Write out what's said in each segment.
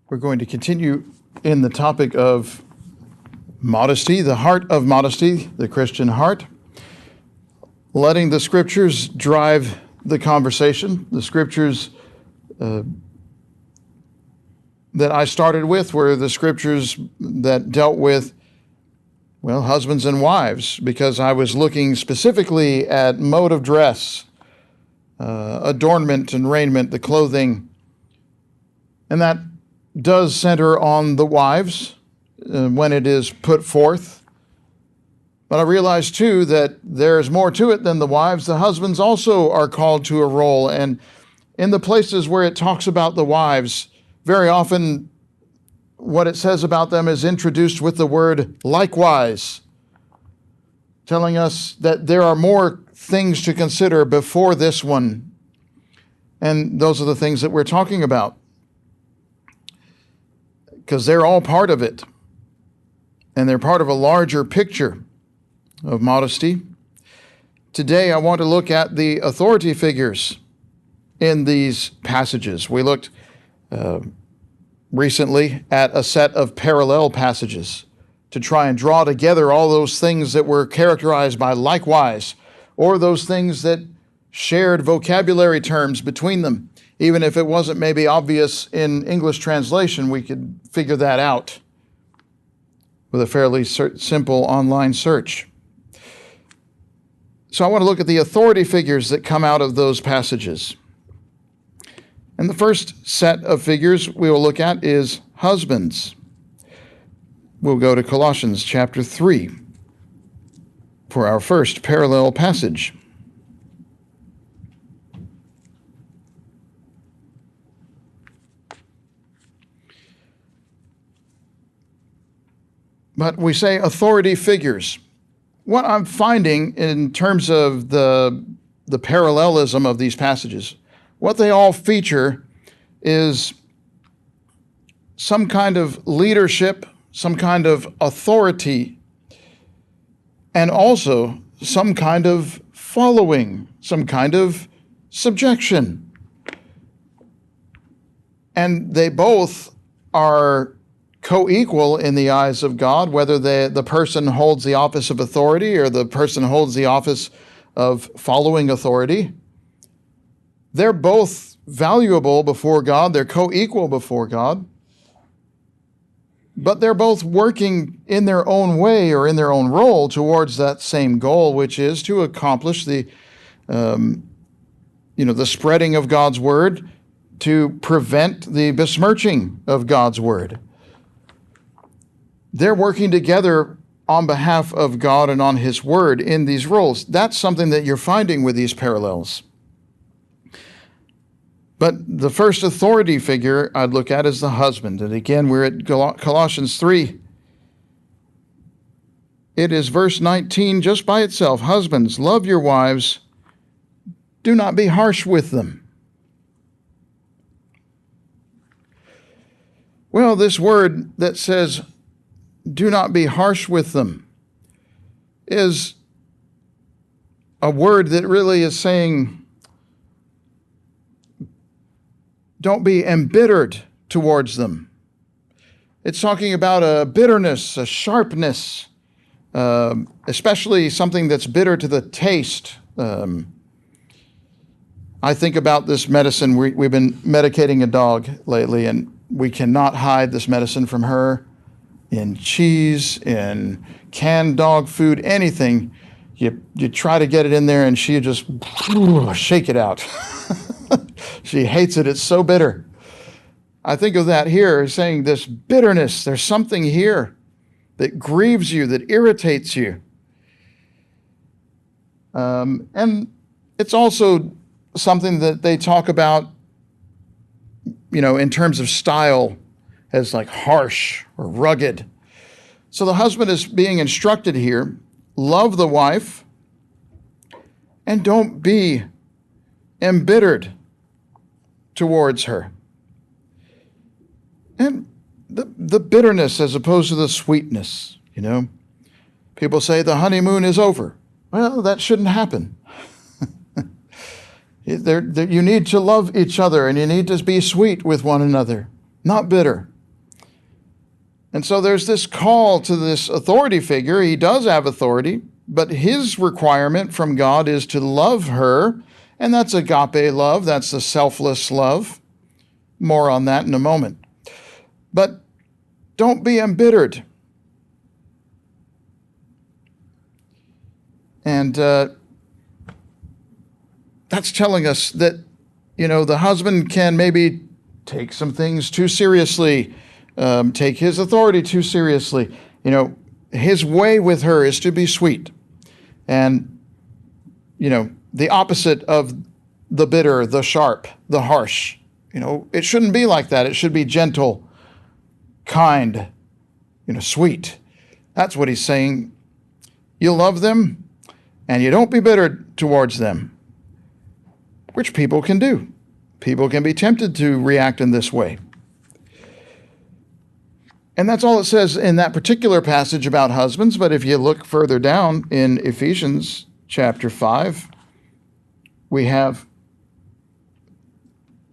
We're going to continue in the topic of modesty, the heart of modesty, the Christian heart, letting the Scriptures drive the conversation. The Scriptures that I started with were the Scriptures that dealt with, well, husbands and wives, because I was looking specifically at mode of dress, adornment and raiment, the clothing, and that does center on the wives when it is put forth. But I realize too that there's more to it than the wives. The husbands also are called to a role, and in the places where it talks about the wives, very often what it says about them is introduced with the word likewise, telling us that there are more things to consider before this one. And those are the things that we're talking about, because they're all part of it. And they're part of a larger picture of modesty. Today, I want to look at the authority figures in these passages. We looked recently at a set of parallel passages to try and draw together all those things that were characterized by likewise, or those things that shared vocabulary terms between them. Even if it wasn't maybe obvious in English translation, we could figure that out with a fairly simple online search. So I want to look at the authority figures that come out of those passages. And the first set of figures we will look at is husbands. We'll go to Colossians chapter 3 for our first parallel passage. But we say authority figures. What I'm finding in terms of the parallelism of these passages, what they all feature is some kind of leadership, some kind of authority, and also some kind of following, some kind of subjection. And they both are co-equal in the eyes of God, whether the person holds the office of authority or the person holds the office of following authority. They're both valuable before God. They're co-equal before God. But they're both working in their own way or in their own role towards that same goal, which is to accomplish the spreading of God's word, to prevent the besmirching of God's word. They're working together on behalf of God and on His word in these roles. That's something that you're finding with these parallels. But the first authority figure I'd look at is the husband. And again, we're at Colossians 3. It is verse 19 just by itself. Husbands, love your wives. Do not be harsh with them. Well, this word that says, do not be harsh with them, is a word that really is saying, don't be embittered towards them. It's talking about a bitterness, a sharpness, especially something that's bitter to the taste. I think about this medicine. We've been medicating a dog lately, and we cannot hide this medicine from her. In cheese, in canned dog food, anything, you try to get it in there and she just shake it out. She hates it. It's so bitter. I think of that here, saying this bitterness. There's something here that grieves you, that irritates you. And it's also something that they talk about, in terms of style, as like harsh or rugged. So the husband is being instructed here, love the wife and don't be embittered towards her. And the bitterness as opposed to the sweetness, People say the honeymoon is over. Well, that shouldn't happen. You need to love each other and you need to be sweet with one another, not bitter. And so there's this call to this authority figure. He does have authority, but his requirement from God is to love her, and that's agape love. That's the selfless love. More on that in a moment. But don't be embittered. And that's telling us that, the husband can maybe take some things too seriously, take his authority too seriously. His way with her is to be sweet. And, the opposite of the bitter, the sharp, the harsh. It shouldn't be like that. It should be gentle, kind, sweet. That's what he's saying. You love them, and you don't be bitter towards them, which people can do. People can be tempted to react in this way. And that's all it says in that particular passage about husbands. But if you look further down in Ephesians chapter 5, we have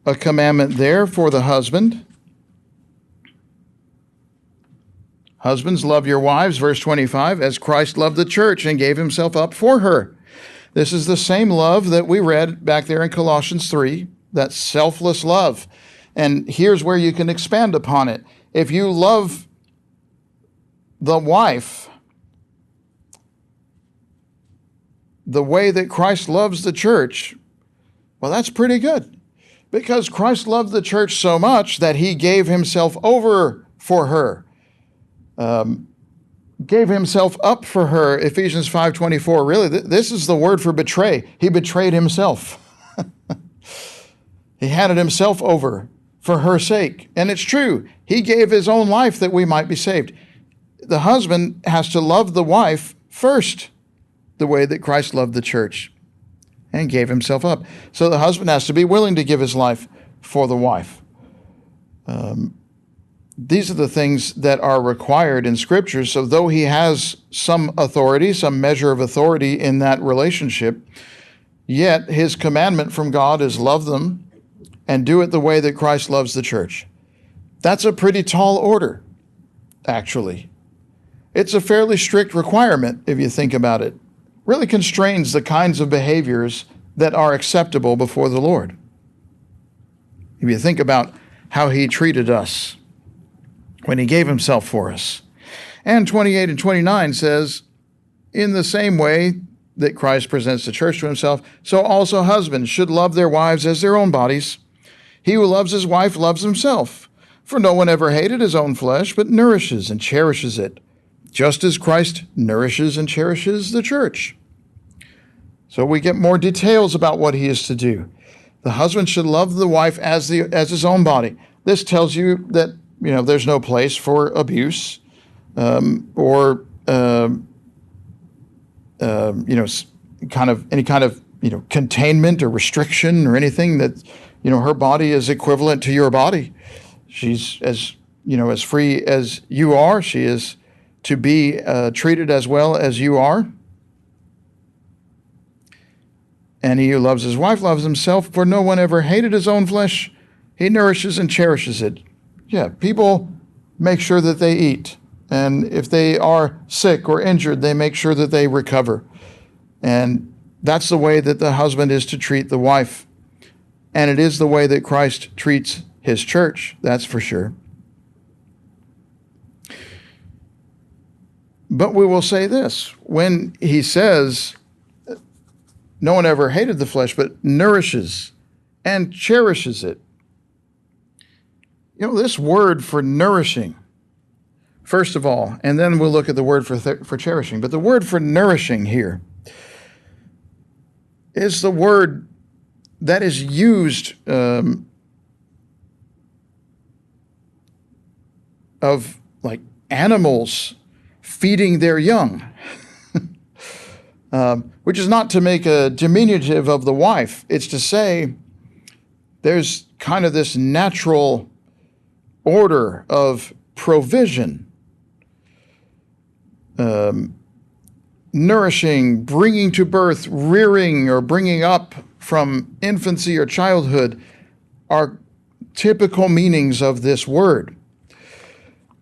a commandment there for the husband. Husbands, love your wives, verse 25, as Christ loved the church and gave himself up for her. This is the same love that we read back there in Colossians 3, that selfless love. And here's where you can expand upon it. If you love the wife the way that Christ loves the church, well, that's pretty good. Because Christ loved the church so much that he gave himself over for her. Gave himself up for her, Ephesians 5:24. Really, this is the word for betray. He betrayed himself. He handed himself over for her sake. And it's true. He gave his own life that we might be saved. The husband has to love the wife first, the way that Christ loved the church and gave himself up. So the husband has to be willing to give his life for the wife. These are the things that are required in Scripture. So though he has some authority, some measure of authority in that relationship, yet his commandment from God is love them and do it the way that Christ loves the church. That's a pretty tall order, actually. It's a fairly strict requirement, if you think about it. Really constrains the kinds of behaviors that are acceptable before the Lord. If you think about how he treated us when he gave himself for us. And 28 and 29 says, in the same way that Christ presents the church to himself, so also husbands should love their wives as their own bodies. He who loves his wife loves himself. For no one ever hated his own flesh, but nourishes and cherishes it, just as Christ nourishes and cherishes the church. So we get more details about what he is to do. The husband should love the wife as his own body. This tells you that there's no place for abuse or kind of any kind of containment or restriction or anything that her body is equivalent to your body. She's as free as you are. She is to be treated as well as you are. And he who loves his wife loves himself, for no one ever hated his own flesh. He nourishes and cherishes it. Yeah, people make sure that they eat. And if they are sick or injured, they make sure that they recover. And that's the way that the husband is to treat the wife. And it is the way that Christ treats his church, that's for sure. But we will say this, when he says, no one ever hated the flesh, but nourishes and cherishes it. This word for nourishing, first of all, and then we'll look at the word for cherishing. But the word for nourishing here is the word that is used of like animals feeding their young, which is not to make a diminutive of the wife. It's to say there's kind of this natural order of provision, nourishing, bringing to birth, rearing, or bringing up from infancy or childhood are typical meanings of this word.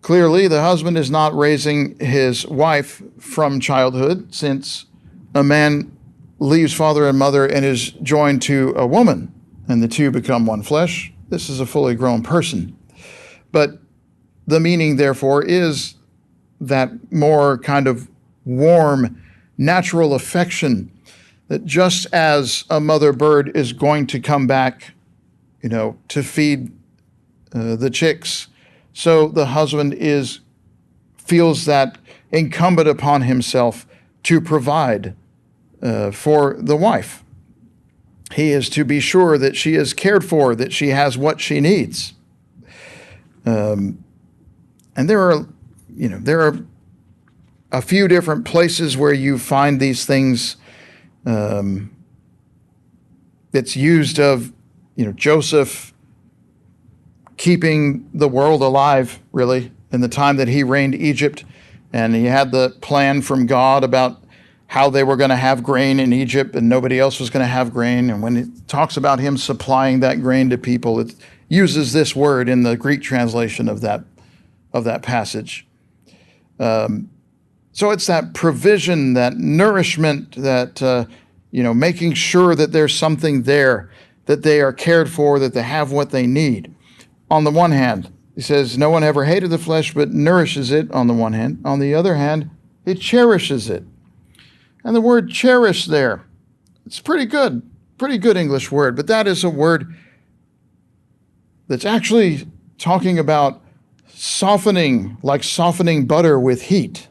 Clearly, the husband is not raising his wife from childhood, since a man leaves father and mother and is joined to a woman, and the two become one flesh. This is a fully grown person. But the meaning, therefore, is that more kind of warm, natural affection, that just as a mother bird is going to come back, to feed the chicks, so the husband feels that incumbent upon himself to provide for the wife. He is to be sure that she is cared for, that she has what she needs. And there are a few different places where you find these things. It's used of, Joseph keeping the world alive, really, in the time that he reigned Egypt. And he had the plan from God about how they were going to have grain in Egypt and nobody else was going to have grain. And when it talks about him supplying that grain to people, it uses this word in the Greek translation of that passage. So it's that provision, that nourishment, that, making sure that there's something there, that they are cared for, that they have what they need. On the one hand, he says, no one ever hated the flesh, but nourishes it on the one hand. On the other hand, it cherishes it. And the word cherish there, it's pretty good English word, but that is a word that's actually talking about softening, like softening butter with heat.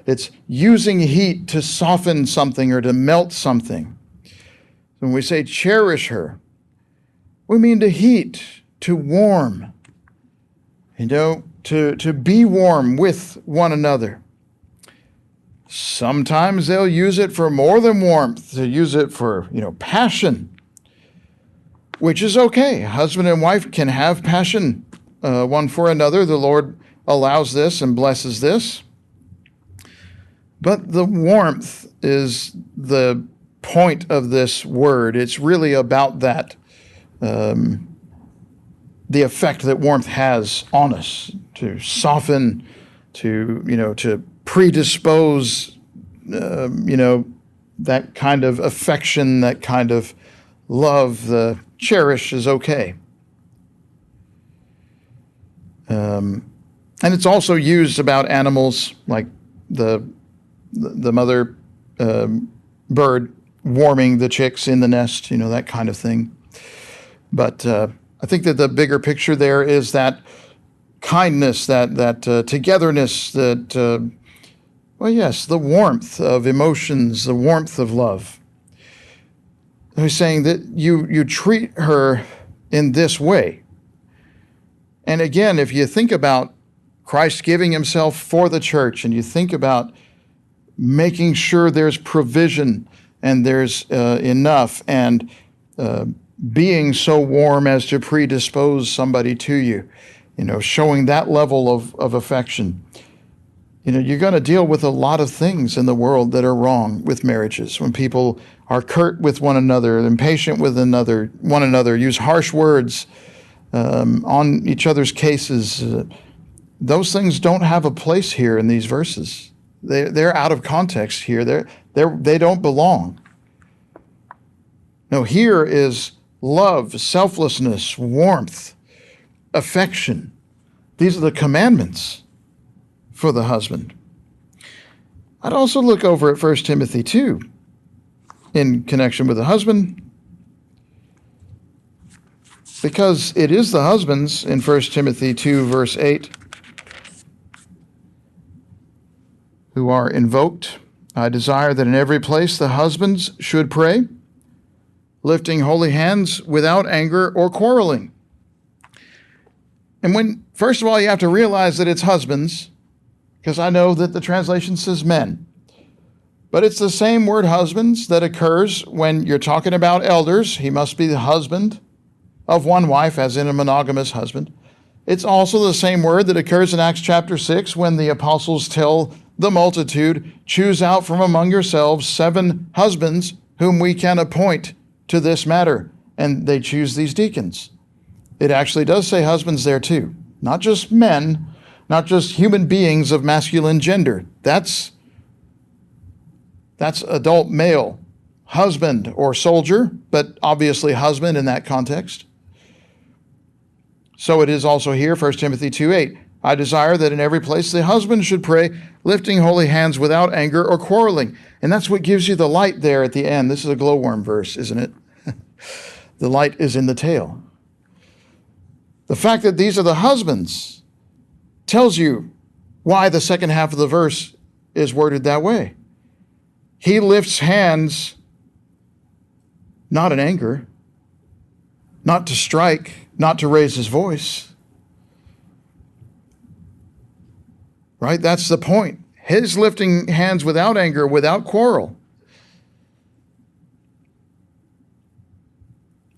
It's using heat to soften something or to melt something. When we say cherish her, we mean to heat, to warm, to be warm with one another. Sometimes they'll use it for more than warmth, to use it for, passion, which is okay. Husband and wife can have passion one for another. The Lord allows this and blesses this. But the warmth is the point of this word. It's really about that, the effect that warmth has on us, to soften, to predispose, that kind of affection, that kind of love. The cherish is okay. And it's also used about animals, like the mother bird warming the chicks in the nest, that kind of thing. But I think that the bigger picture there is that kindness, that togetherness, that, the warmth of emotions, the warmth of love. He's saying that you treat her in this way. And again, if you think about Christ giving himself for the church, and you think about making sure there's provision and there's enough, and being so warm as to predispose somebody to you, showing that level of affection. You're going to deal with a lot of things in the world that are wrong with marriages. When people are curt with one another, impatient with one another, use harsh words on each other's cases. Those things don't have a place here in these verses. They're out of context here. They don't belong. No, here is love, selflessness, warmth, affection. These are the commandments for the husband. I'd also look over at 1 Timothy 2 in connection with the husband, because it is the husbands in 1 Timothy 2, verse 8, who are invoked. I desire that in every place the husbands should pray, lifting holy hands without anger or quarreling. And first of all, you have to realize that it's husbands, because I know that the translation says men. But it's the same word husbands that occurs when you're talking about elders. He must be the husband of one wife, as in a monogamous husband. It's also the same word that occurs in Acts chapter 6 when the apostles tell the multitude, choose out from among yourselves 7 husbands whom we can appoint to this matter. And they choose these deacons. It actually does say husbands there too. not just men, not just human beings of masculine gender. That's adult male, husband or soldier, but obviously husband in that context. So it is also here, 1 Timothy 2:8. I desire that in every place the husband should pray, lifting holy hands without anger or quarreling. And that's what gives you the light there at the end. This is a glowworm verse, isn't it? The light is in the tail. The fact that these are the husbands tells you why the second half of the verse is worded that way. He lifts hands not in anger, not to strike, not to raise his voice. Right? That's the point. His lifting hands without anger, without quarrel.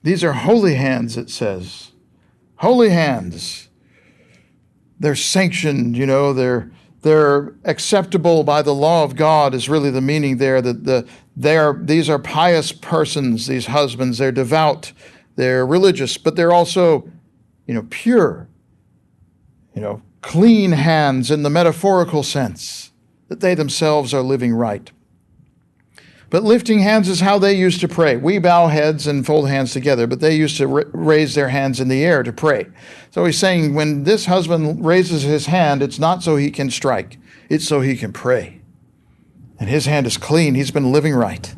These are holy hands, it says. Holy hands. They're sanctioned, they're acceptable by the law of God is really the meaning there. These are pious persons, these husbands. They're devout, they're religious, but they're also, pure, clean hands in the metaphorical sense, that they themselves are living right. But lifting hands is how they used to pray. We bow heads and fold hands together, but they used to raise their hands in the air to pray. So he's saying when this husband raises his hand, it's not so he can strike, it's so he can pray. And his hand is clean. He's been living right.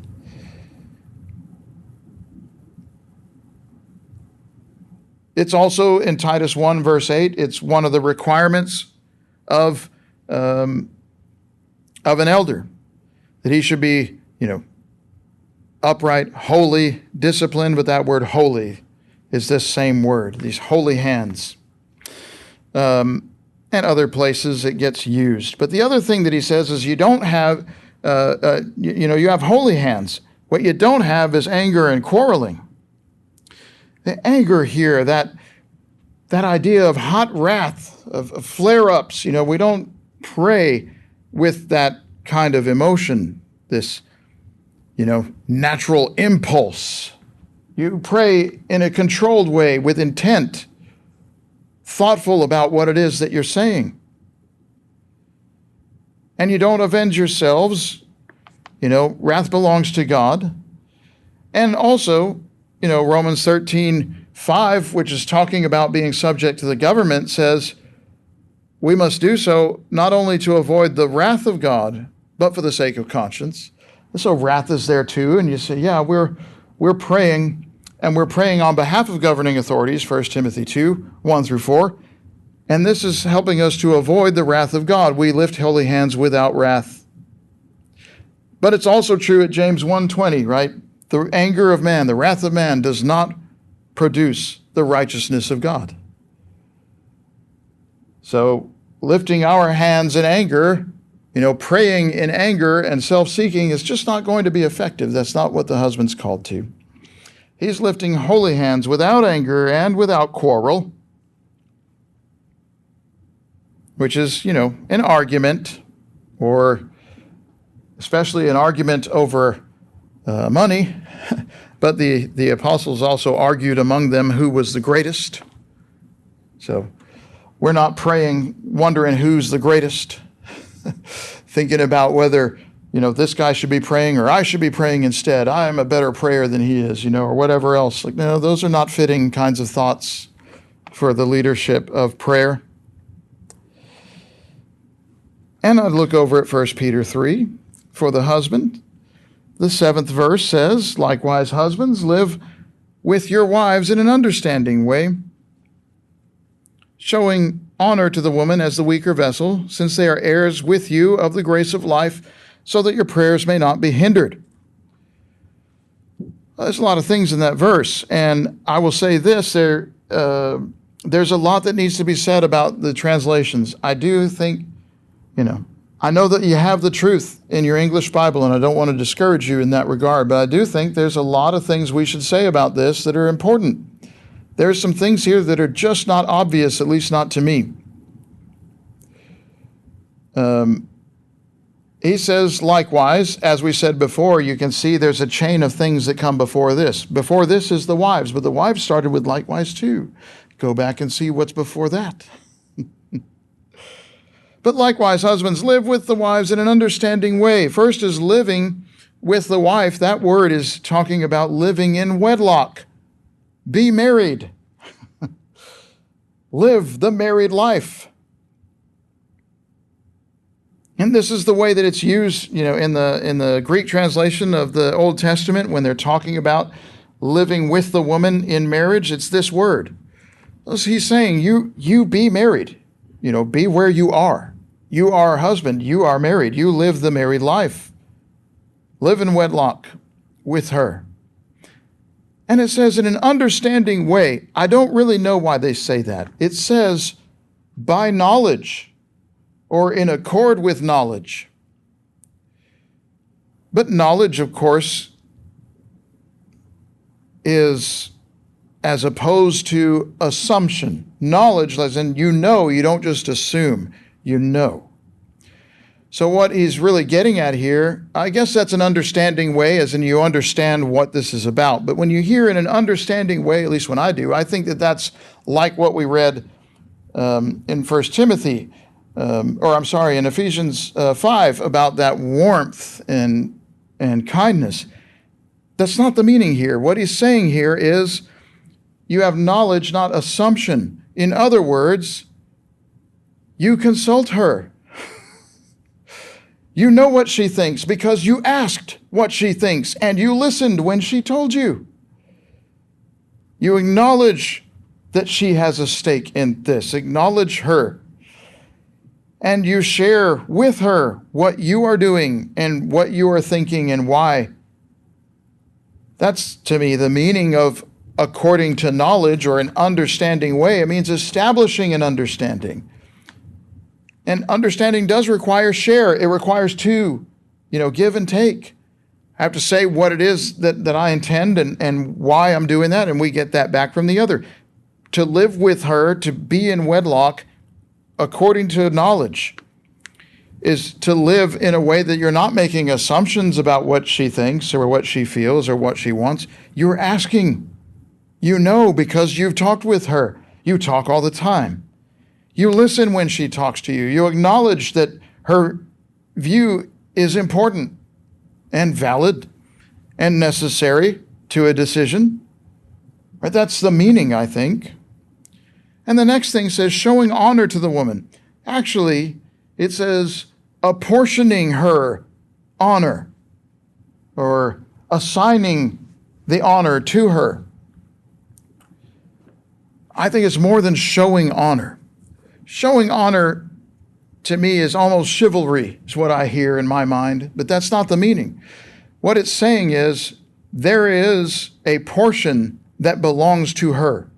It's also in Titus 1, verse 8, it's one of the requirements of an elder, that he should be, upright, holy, disciplined, but that word holy is this same word, these holy hands. And other places it gets used. But the other thing that he says is you don't have, you have holy hands. What you don't have is anger and quarreling. The anger here, that idea of hot wrath, of flare-ups, we don't pray with that kind of emotion, this, natural impulse. You pray in a controlled way with intent, thoughtful about what it is that you're saying. And you don't avenge yourselves. Wrath belongs to God. And also, Romans 13:5, which is talking about being subject to the government, says we must do so not only to avoid the wrath of God, but for the sake of conscience. And so wrath is there too, and you say, yeah, we're praying, and we're praying on behalf of governing authorities, 1 Timothy 2:1-4, and this is helping us to avoid the wrath of God. We lift holy hands without wrath. But it's also true at James 1:20, right? The anger of man, the wrath of man does not produce the righteousness of God. So lifting our hands in anger, praying in anger and self-seeking is just not going to be effective. That's not what the husband's called to. He's lifting holy hands without anger and without quarrel, which is, an argument, or especially an argument over money. But the apostles also argued among them who was the greatest. So we're not praying, wondering who's the greatest, thinking about whether, this guy should be praying or I should be praying instead. I am a better prayer than he is, or whatever else. No, those are not fitting kinds of thoughts for the leadership of prayer. And I'd look over at 1 Peter 3 for the husband. The 7th verse says, likewise, husbands, live with your wives in an understanding way, showing honor to the woman as the weaker vessel, since they are heirs with you of the grace of life, so that your prayers may not be hindered. There's a lot of things in that verse, and I will say this, there's a lot that needs to be said about the translations. I do think, I know that you have the truth in your English Bible, and I don't want to discourage you in that regard, but I do think there's a lot of things we should say about this that are important. There's some things here that are just not obvious, at least not to me. He says, likewise, as we said before, you can see there's a chain of things that come before this. Before this is the wives, but the wives started with likewise too. Go back and see what's before that. But likewise, husbands, live with the wives in an understanding way. First is living with the wife. That word is talking about living in wedlock. Be married. Live the married life. And this is the way that it's used, in the Greek translation of the Old Testament when they're talking about living with the woman in marriage. It's this word. He's saying, you be married. Be where you are. You are a husband. You are married. You live the married life. Live in wedlock with her. And it says in an understanding way. I don't really know why they say that. It says by knowledge or in accord with knowledge. But knowledge, of course, is as opposed to assumption. Knowledge, as in you don't just assume, you know. So what he's really getting at here, I guess that's an understanding way, as in you understand what this is about. But when you hear in an understanding way, at least when I do, I think that that's like what we read in 1 Timothy, in Ephesians 5, about that warmth and kindness. That's not the meaning here. What he's saying here is you have knowledge, not assumption. In other words, you consult her. You know what she thinks because you asked what she thinks and you listened when she told you. You acknowledge that she has a stake in this. Acknowledge her. And you share with her what you are doing and what you are thinking and why. That's, to me, the meaning of according to knowledge or an understanding way. It means establishing an understanding. And understanding does require share. It requires to, give and take. I have to say what it is that I intend and why I'm doing that, and we get that back from the other. To live with her, to be in wedlock, according to knowledge, is to live in a way that you're not making assumptions about what she thinks or what she feels or what she wants. You're asking. You know because you've talked with her. You talk all the time. You listen when she talks to you. You acknowledge that her view is important and valid and necessary to a decision. Right? That's the meaning, I think. And the next thing says showing honor to the woman. Actually, it says apportioning her honor or assigning the honor to her. I think it's more than showing honor. Showing honor, to me, is almost chivalry, is what I hear in my mind, but that's not the meaning. What it's saying is there is a portion that belongs to her.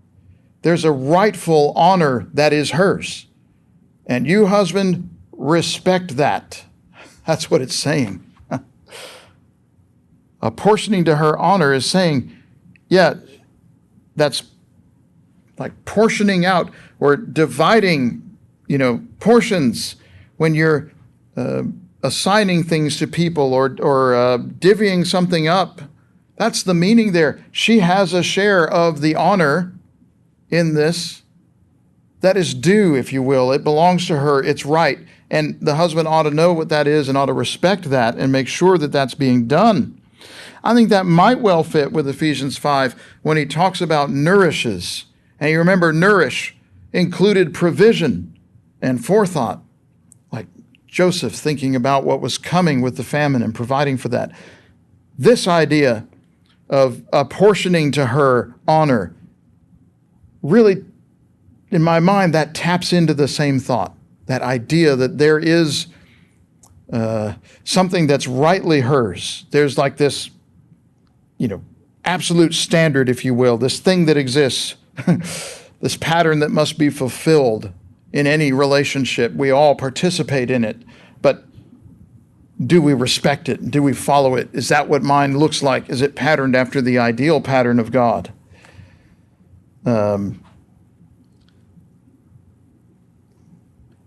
There's a rightful honor that is hers. And you, husband, respect that. That's what it's saying. Apportioning to her honor is saying, yeah, that's like portioning out or dividing, portions when you're assigning things to people or divvying something up. That's the meaning there. She has a share of the honor in this that is due, if you will. It belongs to her. It's right. And the husband ought to know what that is and ought to respect that and make sure that that's being done. I think that might well fit with Ephesians 5 when he talks about nourishes. And you remember, nourish included provision and forethought, like Joseph thinking about what was coming with the famine and providing for that. This idea of apportioning to her honor, really, in my mind, that taps into the same thought, that idea that there is something that's rightly hers. There's like this, absolute standard, if you will, this thing that exists, this pattern that must be fulfilled in any relationship. We all participate in it, but do we respect it? Do we follow it? Is that what mine looks like? Is it patterned after the ideal pattern of God?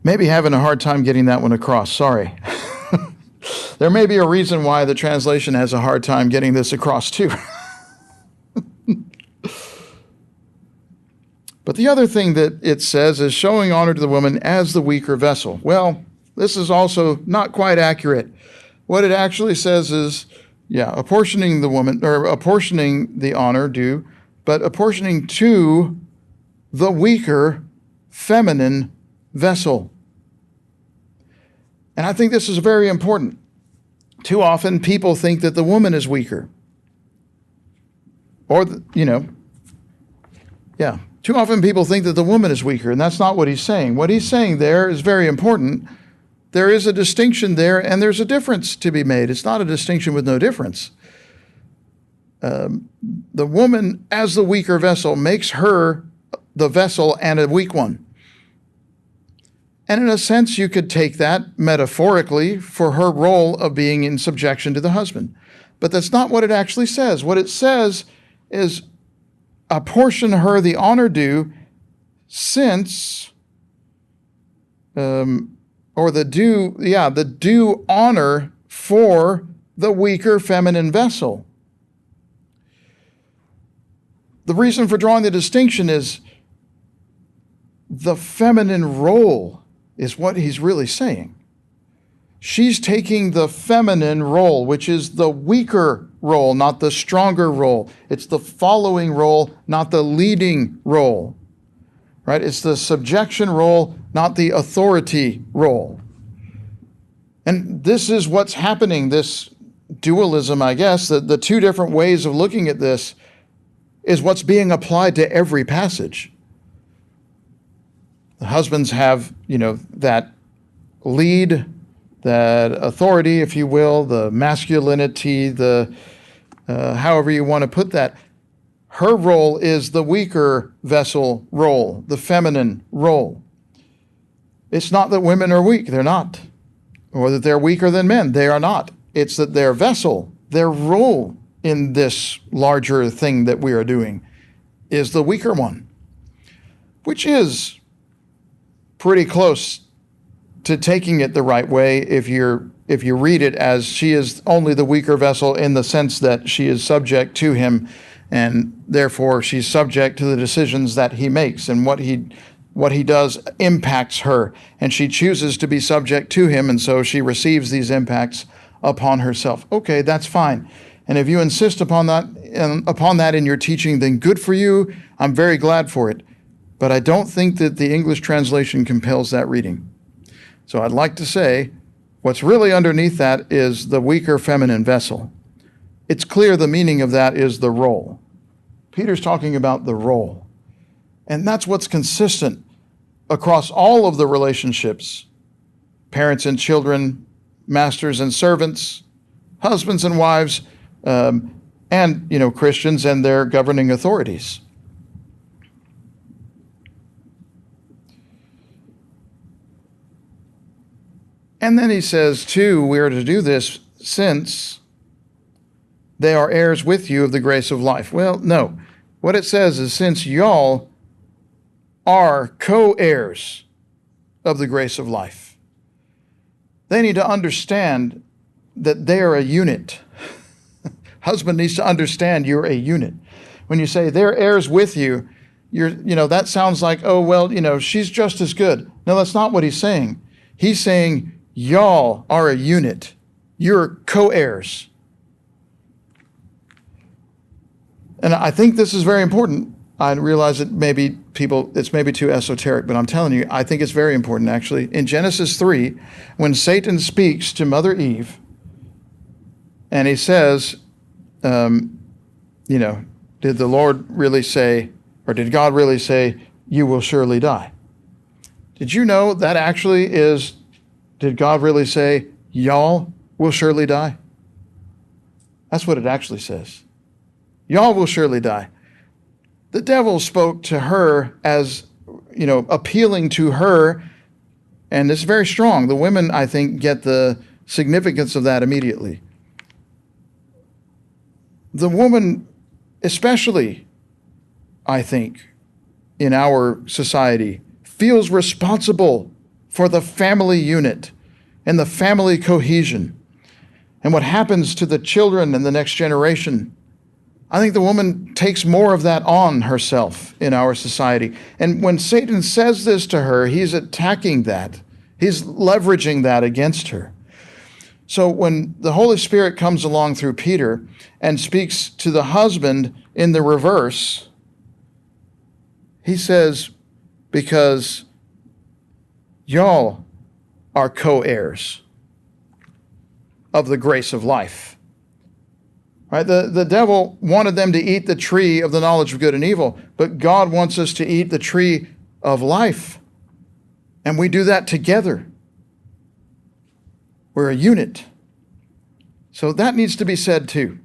Maybe having a hard time getting that one across. Sorry. There may be a reason why the translation has a hard time getting this across too. But the other thing that it says is showing honor to the woman as the weaker vessel. Well, This is also not quite accurate. What it actually says is, apportioning the woman, or apportioning the honor due, but apportioning to the weaker feminine vessel. And I think this is very important. Too often people think that the woman is weaker. Or, too often people think that the woman is weaker, and that's not what he's saying. What he's saying there is very important. There is a distinction there, and there's a difference to be made. It's not a distinction with no difference. The woman, as the weaker vessel, makes her the vessel and a weak one. And in a sense, you could take that metaphorically for her role of being in subjection to the husband. But that's not what it actually says. What it says is apportion her the honor due, since, the due honor for the weaker feminine vessel. The reason for drawing the distinction is the feminine role is what he's really saying. She's taking the feminine role, which is the weaker role, not the stronger role. It's the following role, not the leading role. Right? It's the subjection role, not the authority role. And this is what's happening, this dualism, I guess, the two different ways of looking at this is what's being applied to every passage. The husbands have, that lead, that authority, if you will, the masculinity, the however you want to put that. Her role is the weaker vessel role, the feminine role. It's not that women are weak, they're not. Or that they're weaker than men, they are not. It's that their vessel, their role in this larger thing that we are doing is the weaker one, which is pretty close to taking it the right way if you read it as she is only the weaker vessel in the sense that she is subject to him, and therefore she's subject to the decisions that he makes, and what he does impacts her, and she chooses to be subject to him, and so she receives these impacts upon herself. Okay, that's fine. And if you insist upon that in your teaching, then good for you. I'm very glad for it. But I don't think that the English translation compels that reading. So I'd like to say what's really underneath that is the weaker feminine vessel. It's clear the meaning of that is the role. Peter's talking about the role. And that's what's consistent across all of the relationships, parents and children, masters and servants, husbands and wives, and Christians and their governing authorities. And then he says, too, we are to do this since they are heirs with you of the grace of life. Well, no. What it says is since y'all are co-heirs of the grace of life. They need to understand that they are a unit. Husband needs to understand you're a unit. When you say they're heirs with you, that sounds like, she's just as good. No, that's not what he's saying. He's saying y'all are a unit. You're co-heirs. And I think this is very important. I realize that it's maybe too esoteric, but I'm telling you, I think it's very important, actually. In Genesis 3, when Satan speaks to Mother Eve, and he says, did the Lord really say, or did God really say, you will surely die? Did you know that actually is, did God really say, y'all will surely die? That's what it actually says. Y'all will surely die. The devil spoke to her as, appealing to her, and it's very strong. The women, I think, get the significance of that immediately. The woman, especially, I think, in our society, feels responsible for the family unit and the family cohesion and what happens to the children and the next generation. I think the woman takes more of that on herself in our society. And when Satan says this to her, he's attacking that. He's leveraging that against her. So when the Holy Spirit comes along through Peter and speaks to the husband in the reverse, he says, because y'all are co-heirs of the grace of life. Right? The devil wanted them to eat the tree of the knowledge of good and evil, but God wants us to eat the tree of life. And we do that together. We're a unit. So that needs to be said too.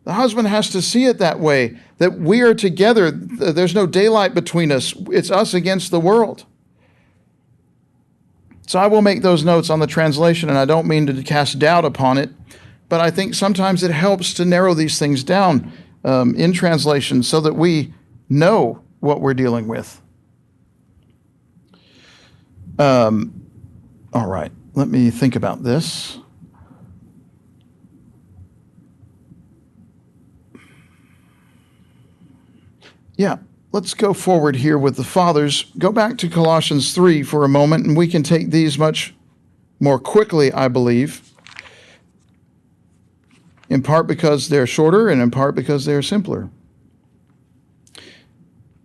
The husband has to see it that way, that we are together. There's no daylight between us. It's us against the world. So I will make those notes on the translation, and I don't mean to cast doubt upon it, but I think sometimes it helps to narrow these things down in translation so that we know what we're dealing with. All right, let me think about this. Yeah, let's go forward here with the fathers. Go back to Colossians 3 for a moment, and we can take these much more quickly, I believe, in part because they're shorter and in part because they're simpler.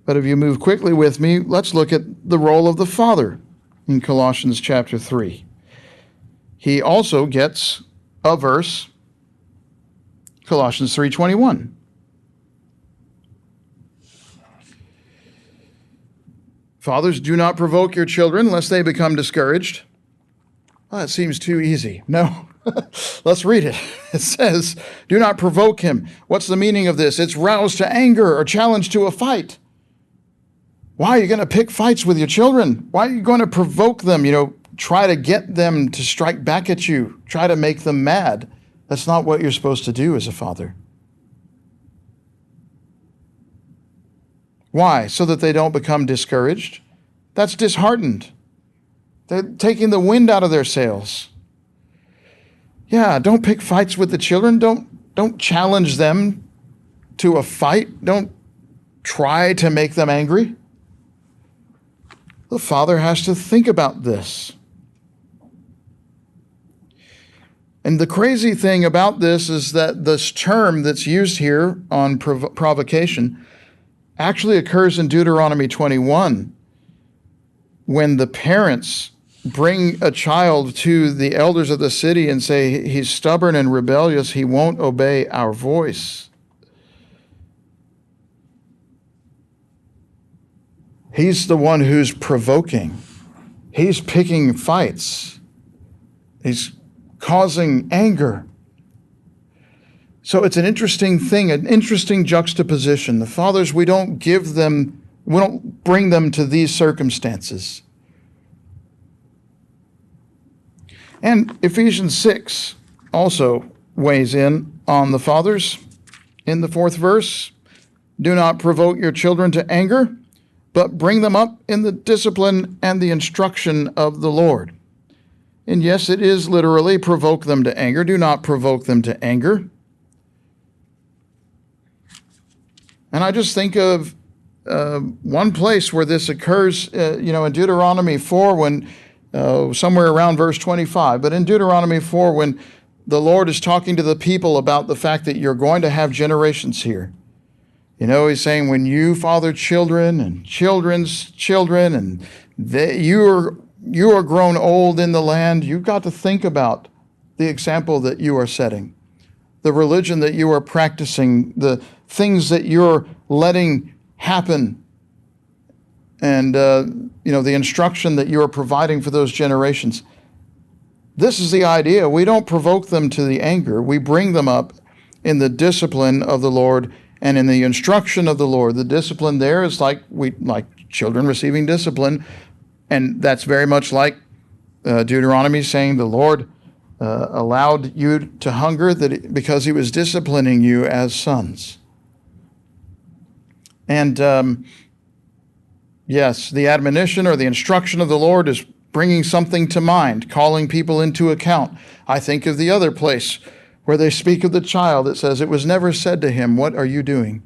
But if you move quickly with me, let's look at the role of the father in Colossians chapter 3. He also gets a verse, Colossians 3:21. Fathers, do not provoke your children lest they become discouraged. Well, that seems too easy. No, let's read it. It says, do not provoke him. What's the meaning of this? It's roused to anger or challenged to a fight. Why are you going to pick fights with your children? Why are you going to provoke them? Try to get them to strike back at you. Try to make them mad. That's not what you're supposed to do as a father. Why? So that they don't become discouraged. That's disheartened. They're taking the wind out of their sails. Yeah, don't pick fights with the children. Don't challenge them to a fight. Don't try to make them angry. The father has to think about this. And the crazy thing about this is that this term that's used here on provocation actually occurs in Deuteronomy 21 when the parents bring a child to the elders of the city and say, he's stubborn and rebellious, he won't obey our voice. He's the one who's provoking. He's picking fights. He's causing anger. So it's an interesting thing, an interesting juxtaposition. The fathers, we don't bring them to these circumstances. And Ephesians 6 also weighs in on the fathers in the 4th verse. Do not provoke your children to anger, but bring them up in the discipline and the instruction of the Lord. And yes, it is literally provoke them to anger. Do not provoke them to anger. And I just think of one place where this occurs, in Deuteronomy 4, when somewhere around verse 25. But in Deuteronomy 4, when the Lord is talking to the people about the fact that you're going to have generations here. He's saying when you father children and children's children, and you are grown old in the land, you've got to think about the example that you are setting, the religion that you are practicing, the things that you're letting happen, and the instruction that you're providing for those generations. This is the idea. We don't provoke them to the anger. We bring them up in the discipline of the Lord and in the instruction of the Lord. The discipline there is like children receiving discipline, and that's very much like Deuteronomy saying the Lord allowed you to hunger because he was disciplining you as sons. And yes, the admonition or the instruction of the Lord is bringing something to mind, calling people into account. I think of the other place where they speak of the child. It says, it was never said to him, what are you doing?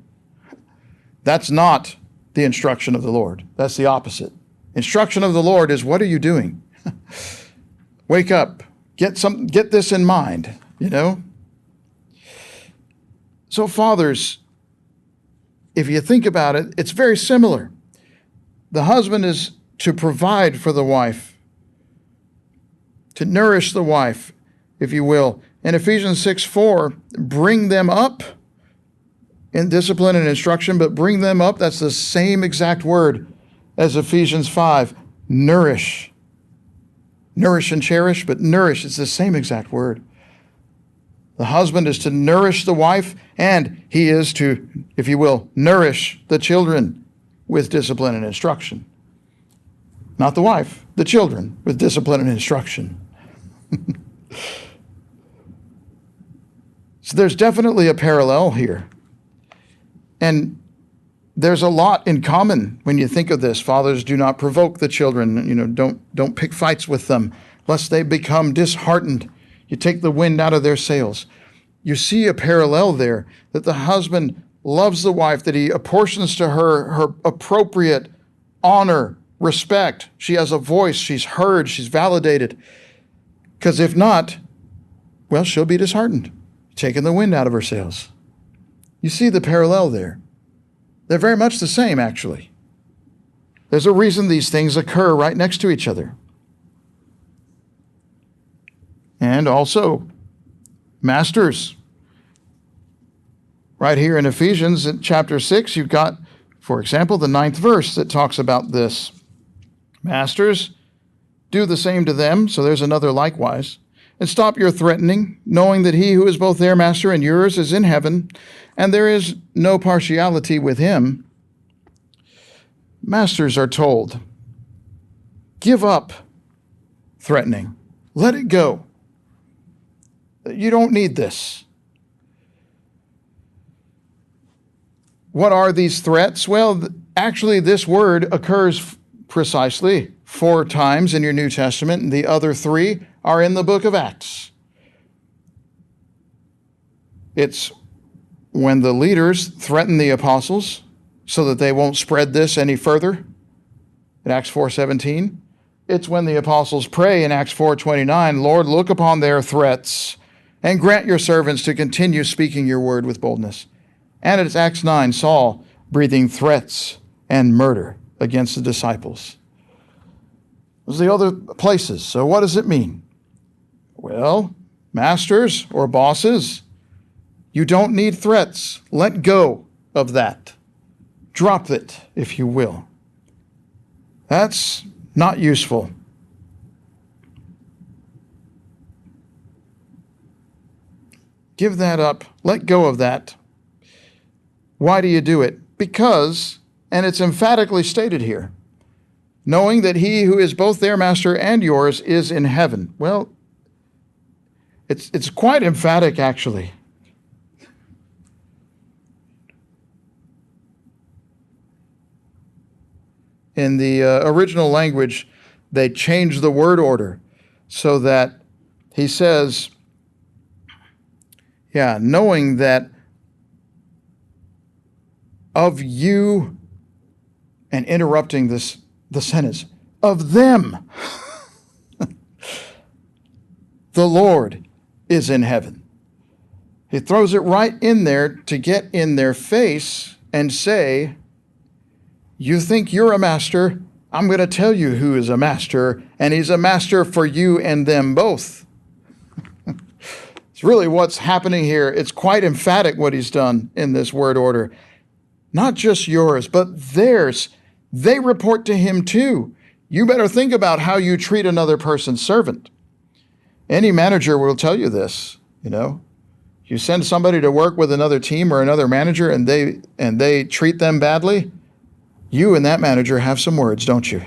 That's not the instruction of the Lord. That's the opposite. Instruction of the Lord is, what are you doing? Wake up. Get this in mind, you know? So fathers, if you think about it, it's very similar. The husband is to provide for the wife, to nourish the wife, if you will. In Ephesians 6:4, bring them up in discipline and instruction, but bring them up, that's the same exact word as Ephesians 5, nourish. Nourish and cherish, but nourish, it's the same exact word. The husband is to nourish the wife, and he is to, if you will, nourish the children with discipline and instruction. Not the wife, the children with discipline and instruction. So there's definitely a parallel here. And there's a lot in common when you think of this. Fathers, do not provoke the children. Don't pick fights with them, lest they become disheartened. You take the wind out of their sails. You see a parallel there, that the husband loves the wife, that he apportions to her appropriate honor, respect. She has a voice, she's heard, she's validated. Because if not, well, she'll be disheartened, taking the wind out of her sails. You see the parallel there. They're very much the same, actually. There's a reason these things occur right next to each other. And also, masters. Right here in Ephesians in chapter 6, you've got, for example, the 9th verse that talks about this. Masters, do the same to them, so there's another likewise, and stop your threatening, knowing that he who is both their master and yours is in heaven, and there is no partiality with him. Masters are told, give up threatening. Let it go. You don't need this. What are these threats? Well, actually, this word occurs precisely 4 times in your New Testament, and the other 3 are in the book of Acts. It's when the leaders threaten the apostles so that they won't spread this any further, in Acts 4:17. It's when the apostles pray in Acts 4:29, Lord, look upon their threats and grant your servants to continue speaking your word with boldness. And it's Acts 9, Saul breathing threats and murder against the disciples. Those are the other places. So what does it mean? Well, masters or bosses, you don't need threats. Let go of that. Drop it, if you will. That's not useful. Give that up. Let go of that. Why do you do it? Because, and it's emphatically stated here, knowing that he who is both their master and yours is in heaven. Well, it's quite emphatic, actually. In the original language, they changed the word order so that he says, knowing that of you, and interrupting the sentence, of them, the Lord is in heaven. He throws it right in there to get in their face and say, you think you're a master? I'm going to tell you who is a master, and he's a master for you and them both. It's really what's happening here. It's quite emphatic what he's done in this word order. Not just yours, but theirs. They report to him too. You better think about how you treat another person's servant. Any manager will tell you this, You send somebody to work with another team or another manager and they treat them badly, you and that manager have some words, don't you?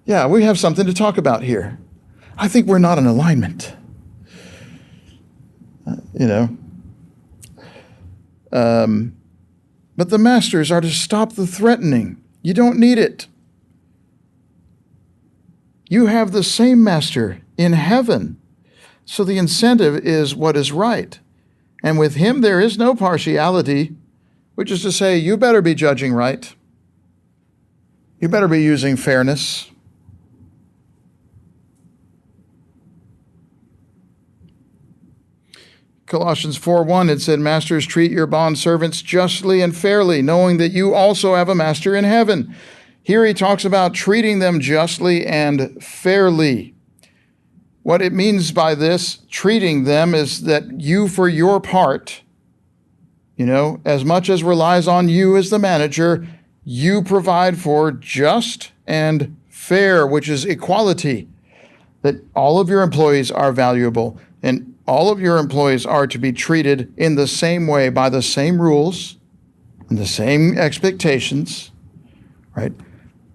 Yeah, we have something to talk about here. I think we're not in alignment. But the masters are to stop the threatening. You don't need it. You have the same master in heaven. So the incentive is what is right. And with him there is no partiality, which is to say, you better be judging right. You better be using fairness. Colossians 4:1, it said, "Masters, treat your bondservants justly and fairly, knowing that you also have a master in heaven." Here he talks about treating them justly and fairly. What it means by this, treating them, is that you, for your part, as much as relies on you as the manager, you provide for just and fair, which is equality, that all of your employees are valuable and all of your employees are to be treated in the same way, by the same rules and the same expectations, right?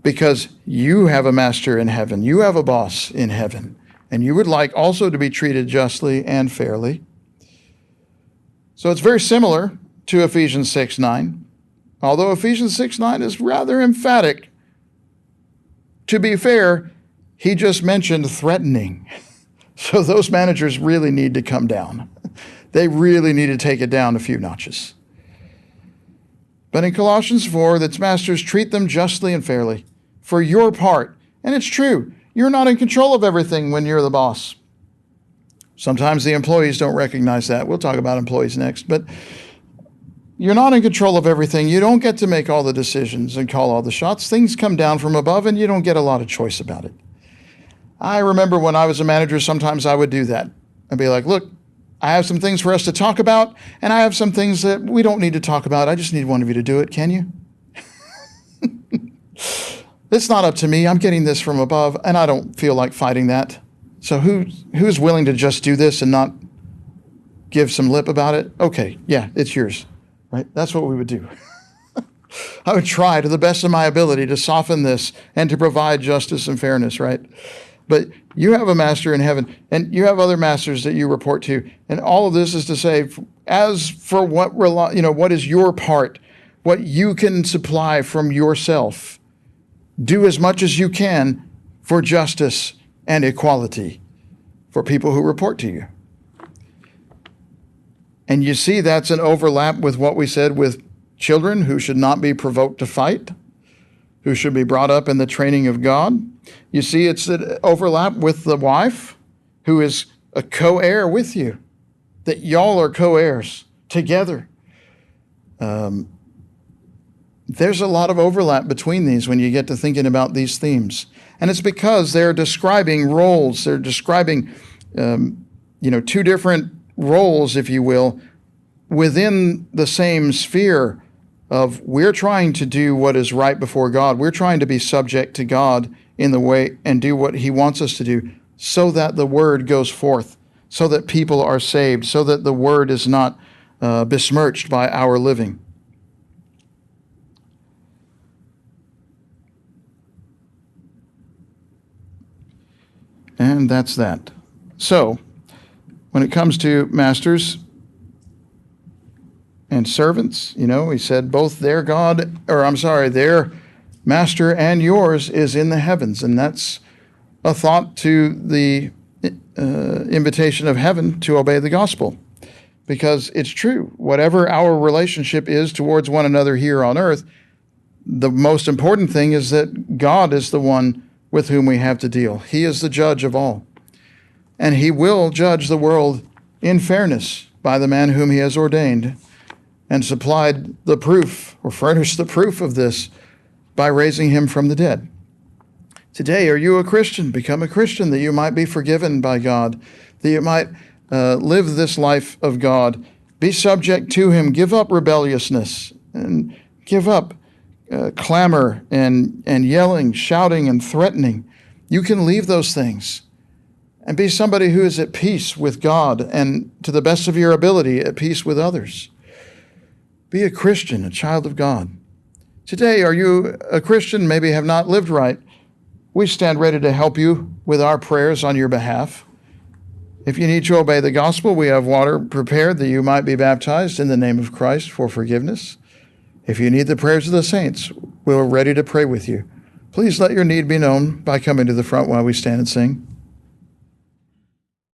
Because you have a master in heaven, you have a boss in heaven, and you would like also to be treated justly and fairly. So it's very similar to Ephesians 6:9, although Ephesians 6:9 is rather emphatic. To be fair, he just mentioned threatening. So those managers really need to come down. They really need to take it down a few notches. But in Colossians 4, that's masters, treat them justly and fairly for your part. And it's true. You're not in control of everything when you're the boss. Sometimes the employees don't recognize that. We'll talk about employees next. But you're not in control of everything. You don't get to make all the decisions and call all the shots. Things come down from above, and you don't get a lot of choice about it. I remember when I was a manager, sometimes I would do that. I'd be like, look, I have some things for us to talk about, and I have some things that we don't need to talk about. I just need one of you to do it. Can you? It's not up to me. I'm getting this from above, and I don't feel like fighting that. So who's willing to just do this and not give some lip about it? Okay, yeah, it's yours, right? That's what we would do. I would try to the best of my ability to soften this and to provide justice and fairness, right? But you have a master in heaven, and you have other masters that you report to. And all of this is to say, as for what is your part, what you can supply from yourself, do as much as you can for justice and equality for people who report to you. And you see that's an overlap with what we said with children who should not be provoked to fight, who should be brought up in the training of God. You see it's an overlap with the wife who is a co-heir with you, that y'all are co-heirs together. There's a lot of overlap between these when you get to thinking about these themes. And it's because they're describing roles. They're describing, two different roles, if you will, within the same sphere of we're trying to do what is right before God. We're trying to be subject to God in the way and do what he wants us to do so that the word goes forth, so that people are saved, so that the word is not besmirched by our living. And that's that. So, when it comes to masters and servants, he said both their master and yours is in the heavens. And that's a thought to the invitation of heaven to obey the gospel. Because it's true, whatever our relationship is towards one another here on earth, the most important thing is that God is the one with whom we have to deal. He is the judge of all. And he will judge the world in fairness by the man whom he has ordained, and supplied the proof, or furnished the proof of this, by raising him from the dead. Today, are you a Christian? Become a Christian that you might be forgiven by God, that you might live this life of God. Be subject to him. Give up rebelliousness, and give up clamor and yelling, shouting, and threatening. You can leave those things and be somebody who is at peace with God and, to the best of your ability, at peace with others. Be a Christian, a child of God. Today, are you a Christian, maybe have not lived right? We stand ready to help you with our prayers on your behalf. If you need to obey the gospel, we have water prepared that you might be baptized in the name of Christ for forgiveness. If you need the prayers of the saints, we're ready to pray with you. Please let your need be known by coming to the front while we stand and sing.